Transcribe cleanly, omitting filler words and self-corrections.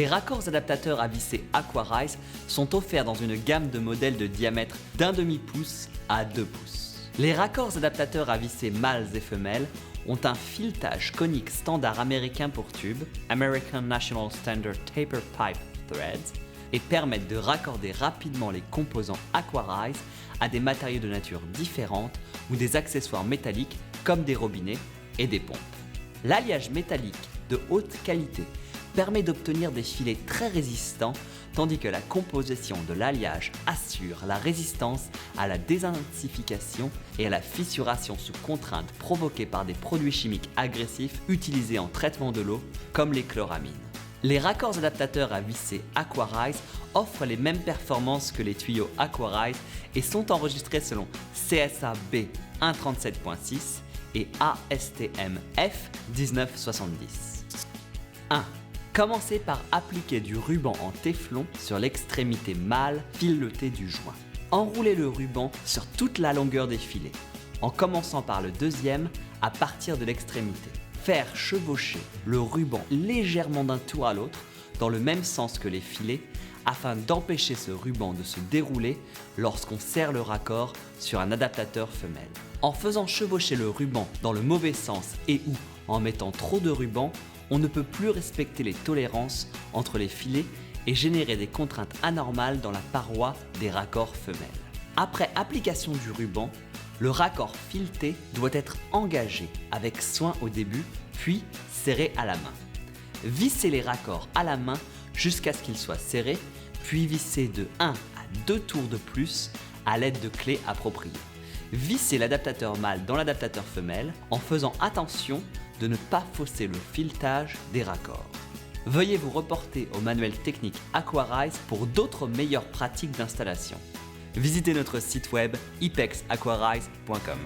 Les raccords adaptateurs à visser Aquarise sont offerts dans une gamme de modèles de diamètre d'1/2 pouce à 2 pouces. Les raccords adaptateurs à visser mâles et femelles ont un filetage conique standard américain pour tube, American National Standard Taper Pipe Threads, et permettent de raccorder rapidement les composants Aquarise à des matériaux de nature différente ou des accessoires métalliques comme des robinets et des pompes. L'alliage métallique de haute qualité permet d'obtenir des filets très résistants, tandis que la composition de l'alliage assure la résistance à la désintensification et à la fissuration sous contrainte provoquée par des produits chimiques agressifs utilisés en traitement de l'eau, comme les chloramines. Les raccords adaptateurs à visser Aquarise offrent les mêmes performances que les tuyaux Aquarise et sont enregistrés selon CSA B 137.6 et ASTM F 1970. 1. Commencez par appliquer du ruban en téflon sur l'extrémité mâle filetée du joint. Enroulez le ruban sur toute la longueur des filets, en commençant par le deuxième à partir de l'extrémité. Faire chevaucher le ruban légèrement d'un tour à l'autre dans le même sens que les filets afin d'empêcher ce ruban de se dérouler lorsqu'on serre le raccord sur un adaptateur femelle. En faisant chevaucher le ruban dans le mauvais sens et ou en mettant trop de ruban, on ne peut plus respecter les tolérances entre les filets et générer des contraintes anormales dans la paroi des raccords femelles. Après application du ruban, le raccord fileté doit être engagé avec soin au début, puis serré à la main. Vissez les raccords à la main jusqu'à ce qu'ils soient serrés, puis vissez de 1 à 2 tours de plus à l'aide de clés appropriées. Vissez l'adaptateur mâle dans l'adaptateur femelle en faisant attention de ne pas fausser le filetage des raccords. Veuillez vous reporter au manuel technique Aquarise pour d'autres meilleures pratiques d'installation. Visitez notre site web ipexaquarise.com.